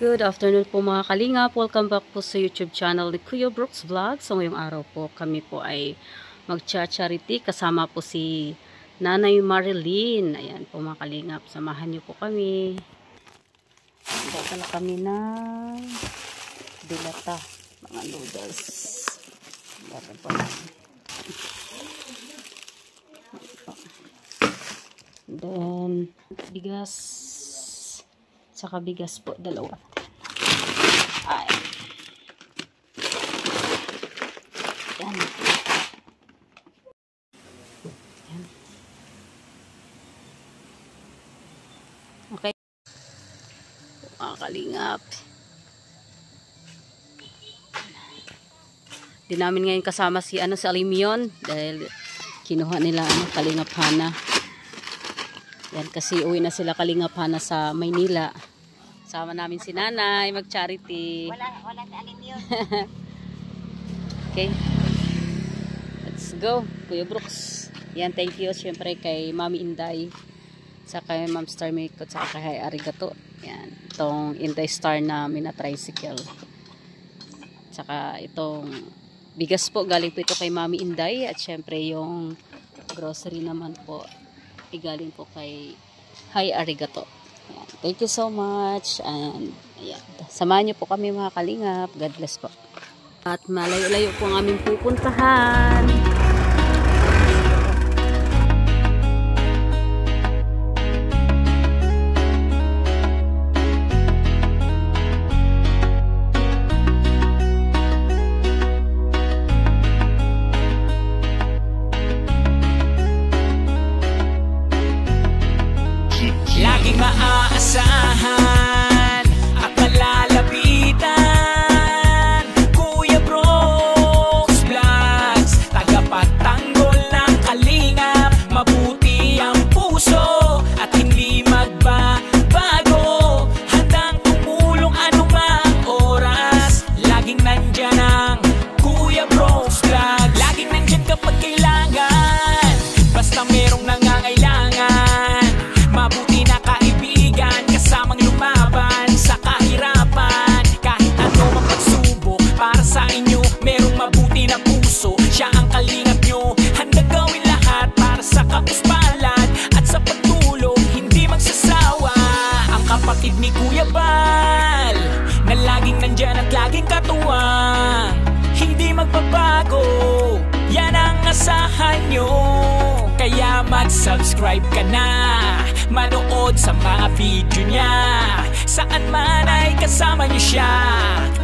Good afternoon po mga kalingap. Welcome back po sa YouTube channel ni Kuya Brooks Vlog. So ngayong araw po kami po ay magcha-charity kasama po si Nanay Marilyn. Ayan po mga kalingap. Samahan niyo po kami. Dadala kami ng dilata, mga noodles. Meron po namin. Then bigas. Saka bigas po, dalawa. Ay. Yan. Yan. Okay. Mga kalingap. Di namin ngayon kasama si Alimion dahil kinuha nila Kalingap Hana. Yan kasi uwi na sila Kalingap Hana sa Maynila. Sama namin si Nanay, mag-charity. Wala si Alimion. Okay. Let's go, Kuya Brooks. Yan, thank you syempre kay Mami Inday, sa kay Ma'am Star Makeup, sa kay Arigato. Yan, itong Inday Star na mina-tricycle. Saka itong bigas po, galing po ito kay Mami Inday. At syempre yung grocery naman po, galing po kay Hi Arigato. Ayan. Thank you so much. And ayan, samahan niyo po kami mga kalingap. God bless po. At malayo-layo po ang aming pupuntahan. Laging maaasahan at malalapitan, Kuya Brooks Vlogs, tagapagtanggol ng kalingap. Mabuti ang puso at hindi magbabago, handang tumulong anumang oras. Laging nandyan ang Kuya Brooks Vlogs. Laging nandyan kapag kailangan, basta merong nangangailangan. Mabuti na kaibigan, kasamang lumaban sa kahirapan. Kahit ano mang pagsubok, para sa inyo merong mabuti na puso. Siya ang kalingap nyo, handang gawin lahat para sa kapuspalad at sa pagtulong, hindi magsasawa. Ang kapatid ni Kuya Bal, na laging nandyan at laging katuwang, hindi magbabago, yan ang asahan nyo. Kaya mag-subscribe ka na, manood sa mga video niya, saan man ay kasama niyo siya.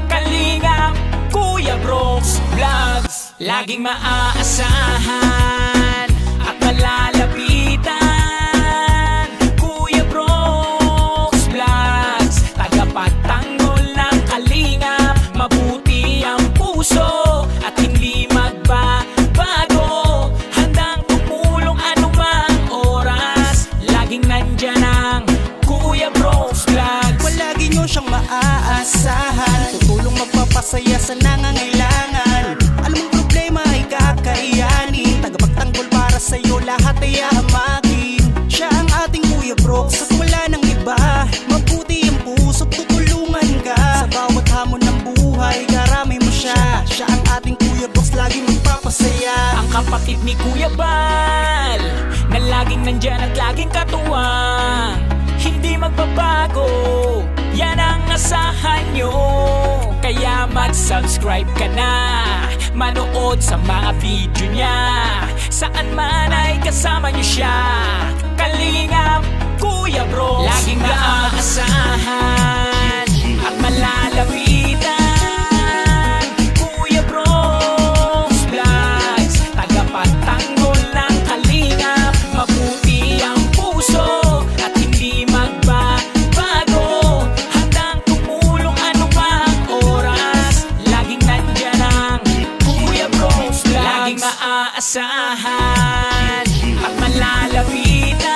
Kalingap Kuya Brooks Vlogs, laging maaasahan at malalapitan, Kuya Brooks Vlogs, tagapagtanggol ng kalingap. Mabuti ang puso at hindi magbabago, handang tumulong anumang oras. Laging nandyan ang Kuya Brooks Vlogs. Palagi nyo siyang maaasahan, tutulong magpapasaya sa nangangailangan. Alam mong problema ay kakayanin, tagapagtanggol para sa'yo lahat ay ahamakin. Siya ang ating Kuya Brooks at wala nang iba. Mabuti ang puso, tutulungan ka sa bawat hamon ng buhay, karami mo siya. Siya ang ating Kuya Brooks, lagi magpapasaya. Ang kapatid ni Kuya Bal, na laging nandyan at laging katuwang, hindi magbabago, yan ang asahan nyo. Kaya mag-subscribe ka na, manood sa mga video niya, saan man ay kasama nyo siya. Kalingap Kuya Brooks, laging maaasahan at malalapitan, Kuya Brooks Vlogs, tagapagtanggol ng kalingap. Mabuti ang puso at hindi magbabago, handang tumulong anumang oras. Laging nandyan ang Kuya Brooks Vlogs, laging maaasahan at malalapitan,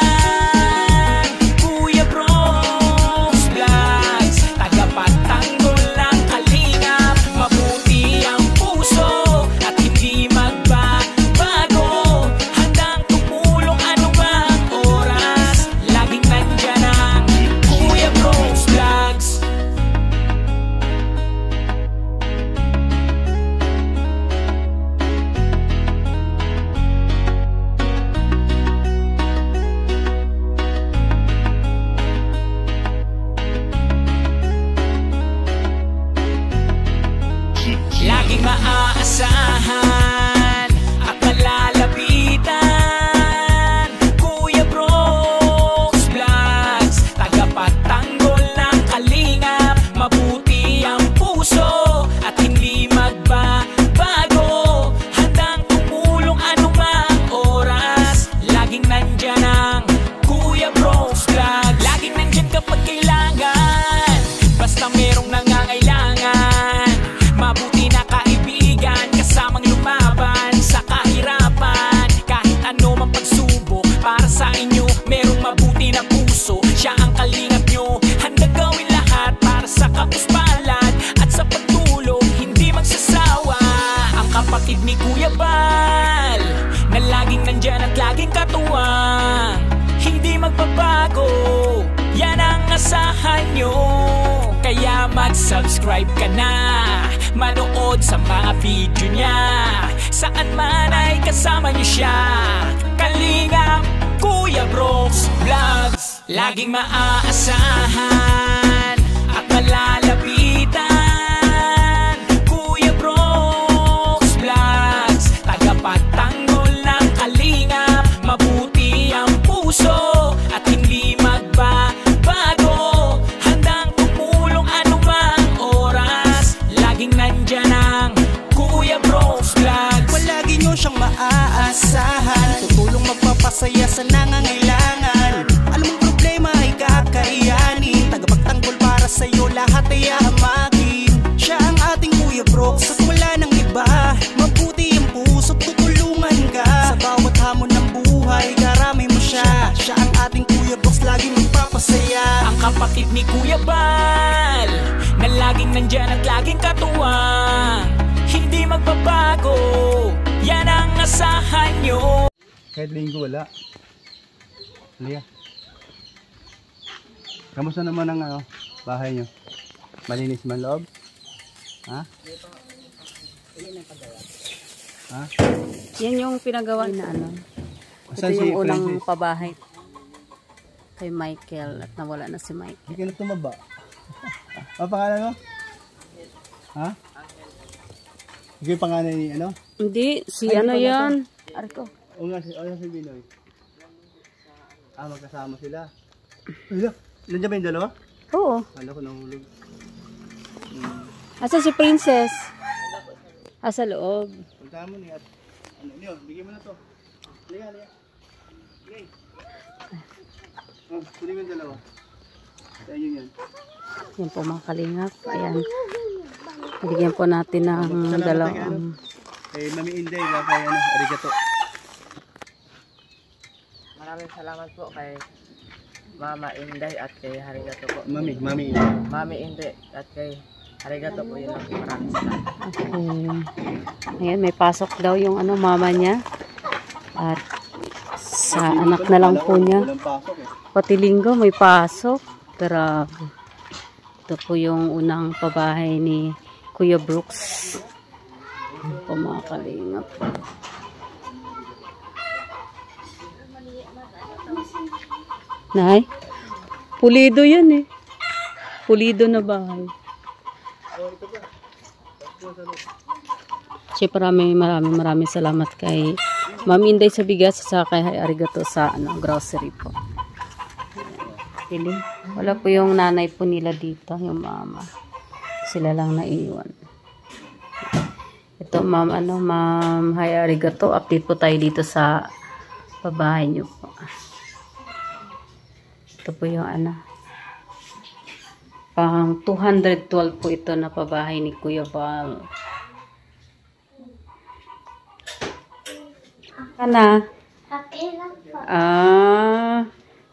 Kuya Brooks Vlogs, tagapagtanggol ng kalingap. Mabuti ang puso at hindi magbabago, handang tumulong anumang oras. Laging nandyan ang Kuya Brooks Vlogs. nyo. Kaya mag-subscribe ka na, manood sa mga video niya. Saan man ay kasama niyo siya. Kalingap Kuya Brooks Vlogs, laging maaasahan at malalapitan. Kuya Brooks Vlogs, tagapagtanggol ng kalingap. Mabuti ang puso at hindi magbabago. Handang tumulong anumang oras, laging nandyan ang Kuya Brooks Vlogs. Palagi nyo siyang maaasahan, tutulong magpapasaya sa nangangailangan. Alam mong problema ay kakayanin, tagapagtanggol para sa'yo lahat ay ahamakin. Siya ang ating Kuya Brooks at wala nang iba. Mabuti ang puso't tutulungan ka. Sa bawat hamon ng buhay, karami mo siya. Siya ang ating Kuya Brooks, laging magpapasaya. Ang kapatid ni Kuya Bal, na laging nandyan at laging katuwang. Hindi magbabago, yan ang asahan nyo. Kahit linggo wala. Halika. Kamusta naman ang bahay nyo? Malinis man loob? Ha? Ha? Yan yung pinagawa na ano. Ito Asan si yung unang Princess? pabahay kay Michael at nawala na si Michael. Hindi ka na tumaba. Ano pangalan mo? Ha? Ikaw yung pangalan ni ano? Hindi, si Ay, ano hindi pala yan? Arko. O nga si Binoy. Magkasama sila. Hala, nandiyan ba yung dalawa? Oo. Hala ko nahulog. Asa si Princess? Asa loob. Punta mo ni at ano niyo, bigyan mo na to. Halika, halika. Okay. Kunin mo yung dalawa. Kaya yun yan. Yan po mga kalingap. Ayan. Bigyan po natin ng dalawang. Mami Inday, kay arigato. Maraming salamat po kay Mama Inday at kay Harigato po. Mami Inday. Mami Inday at kay Harigato po, yun lang. Maraming salamat. Okay. Ayan, may pasok daw yung mama niya. At sa anak na lang po niya. Walang pasok eh. Pati linggo may pasok. Grabe. Ito po yung unang pabahay ni Kuya Brooks. Ayan po mga kalingap. Nay, pulido yan eh. Pulido na bahay. Siyempre maraming salamat kay Ma'am Inday sa bigas sa kay Arigato sa grocery po. Pili. Wala po yung nanay po nila dito, yung mama. Sila lang naiwan. Ito Ma'am Arigato. Update po tayo dito sa pabahay niyo po. Ito po yung pang 212 po ito na pabahay ni Kuya Val. Kana?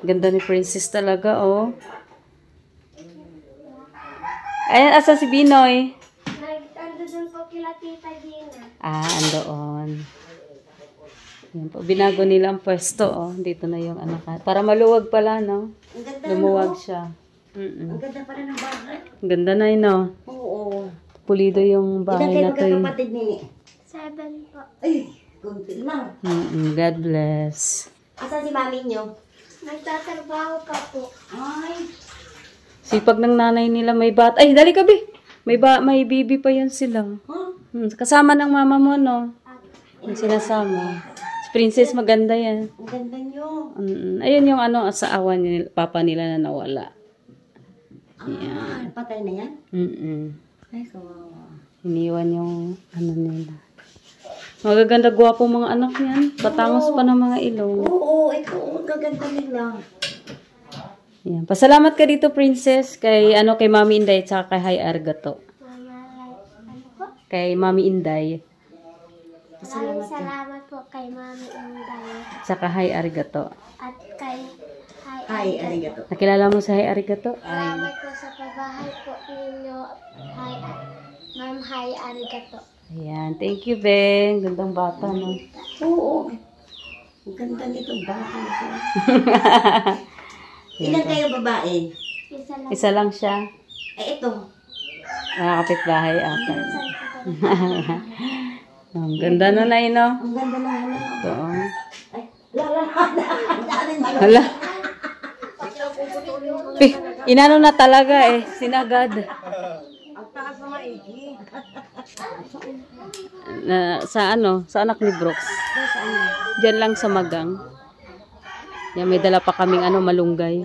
Ganda ni Princess talaga, oh. Ayan, asa si Binoy? Nag-andun po kila Tita Gina. Andoon. Yan po. Binago nila ang pwesto, oh. Dito na yung anak. Para maluwag pala, no? Ang ganda, Lumuwag no? siya. Ang ganda pala ng bahay. Ang ganda na yun, no? Oo. Pulido yung bahay na to. Ilan kayo magkakapatid, Nini? 7 po. Ay, kunti lang. God bless. Asan si mami nyo? Nagtatrabaho pa po. Ay. Sipag ng nanay nila may bata. Ay, dali ka, Bi. May bibi pa yan sila. Huh? Kasama ng mama mo, no? Yung sinasama. Si Princess, maganda yan. Ang ganda nyo. Ayun yung asawa ni papa nila na nawala. Yan. Patay na yan? Ay, kawawa. Iniwan yung nila. Magaganda, gwapo mga anak niyan. Patangos pa ng mga ilong. Oo, ito. Ang gaganda nila. Yan. Pasalamat ka dito, Princess. Kay Mami Inday at saka kay Arigato. Kay Mami Inday. Salamat po kay Mami Inday. At saka Hi Arigato. At kay Hi, Arigato. Nakilala mo sa Hi Arigato? Salamat po sa pabahay po ninyo. Ma'am, hi, arigato. Ayan. Thank you, Ben. Gandang bata, no? Oo. Ang ganda nitong bahay ko. Ilan kayo babae? Isa lang. Isa lang siya. Eh, ito. Kapitbahay ata. Minsan po kami. Ang ganda na na no? Ang ganda na ano. Ito. Ay, lala. Hala. Inano na talaga eh. Sinagad. Ang taas na maigi. Sa ano? Sa anak ni Brooks. Diyan lang sa Magang. Yan, may dala pa kaming malunggay.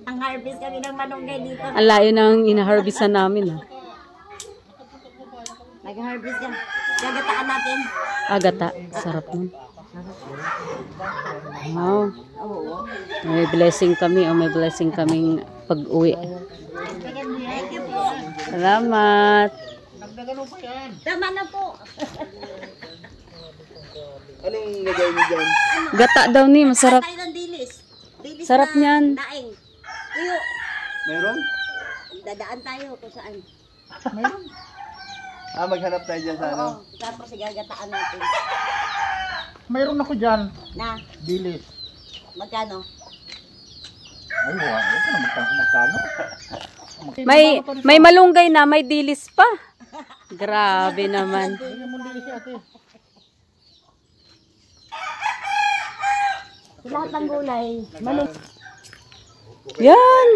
Ang harvest kami ng manunggay dito. Ang layo ng inaharvestan namin. Nag-harvest yan. Gagataan natin. Gata. Sarap nun. Wow. Oo. May blessing kami. May blessing kaming pag-uwi. Thank you po. Salamat. Tama na po. Anong nagay mo dyan? Gata daw ni. Masarap. Tayo ng dilis. Dilis Sarap na niyan. daing. Tuyo. Meron? Dadaan tayo kung saan. Maghanap tayo dyan sa ano? Oo. Tapos igagataan natin. Mayroon ako dyan. Na, Dilis. magkano? Ay, huwag ka na magkano. May malunggay na. May dilis pa. Grabe naman. Lahat ng gulay. Manong. Yan.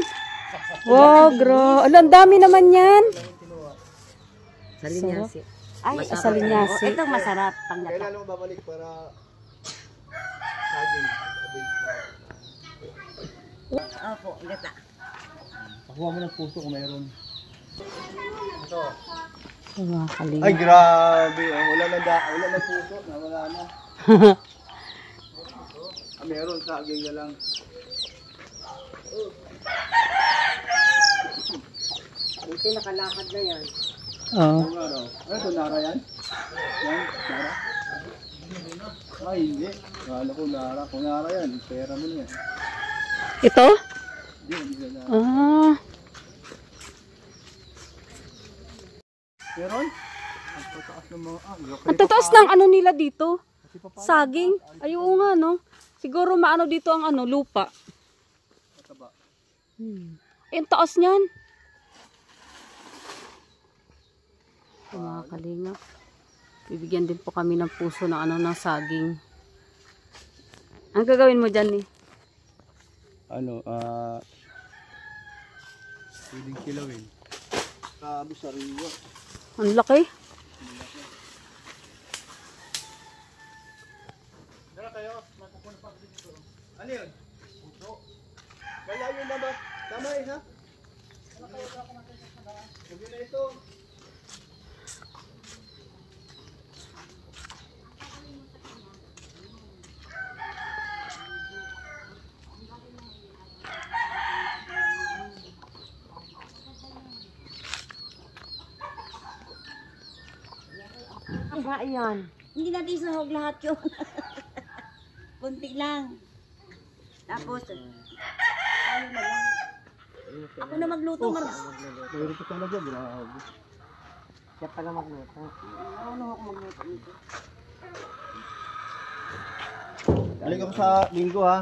Wow, bro. Ang dami naman yan. Salinyasi. Ay, Salinyasi. ito masarap. Panggata. Kailan mo babalik para saging? Opo, gata. Pakuha mo ng puso kung mayroon. Mga kalinga. Ay, grabe. Wala na puso. Wala na. Meron, saging na lang. Buti nakalakad na yan. Oh. Ano araw? Ito, Nara yan? Yan, Nara? Ay, hindi. Kala ko Nara. Kung Nara yan, pera mo na yan. Ito? Hindi na. Ah. Meron? Ang tataas ng mga... Ang tataas ng ano nila dito. Saging. Ay, oo nga, no? Siguro maano dito ang lupa. Eh, ang taas niyan. Ito, mga kalinga. Bibigyan din po kami ng puso ng ng saging. Ang gagawin mo dyan, eh? Piling kilawin. Sabi sa Rio. Ang laki. Ano yun? Puso. Wala yun na ba? Tama eh, ha? Sabi na ito. Aba, yan. Hindi natin isahog lahat yun. Kunti lang. Tapos, ano na lang. Ako na magluto. Mayroon pa talaga, grabe. Siya pala magluto. Marunong ako magluto nito. Balik ako sa linggo, ha?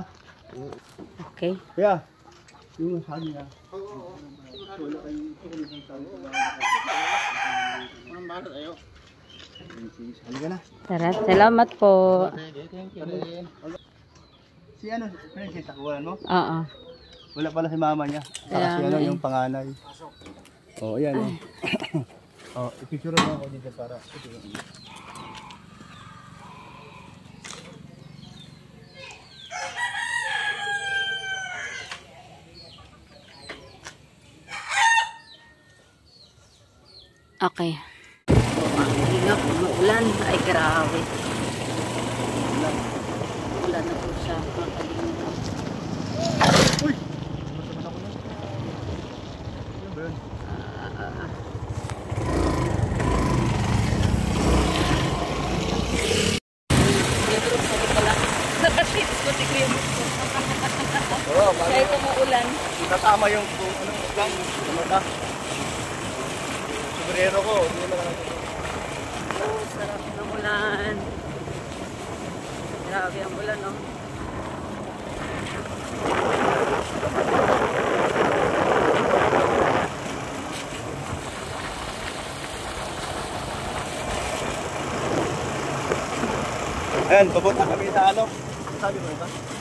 Okay. Kaya, yung sabi niya. Wala kayong isang sabi ko ba? Anong balat ayo? Halika na. Tara, salamat po. Si Princess, takuhan mo? Oo. Wala pala si mama niya. Kaya Kasi nga eh. yung panganay. Oh, ayan. Oh, ipicture mo ako dito para. Okay. Ang umuulan. Ay, grabe. Ulan na po siya. Uy! Nakatips ko si Kuya Brooks. Kahit umuulan. Kasama yung lang, mata. Sombrero ko, hindi na lang. Oh, sarap ng ulan. Grabe ang ulan, no? Ayan, papunta kami sa ano. Sabi ko ito?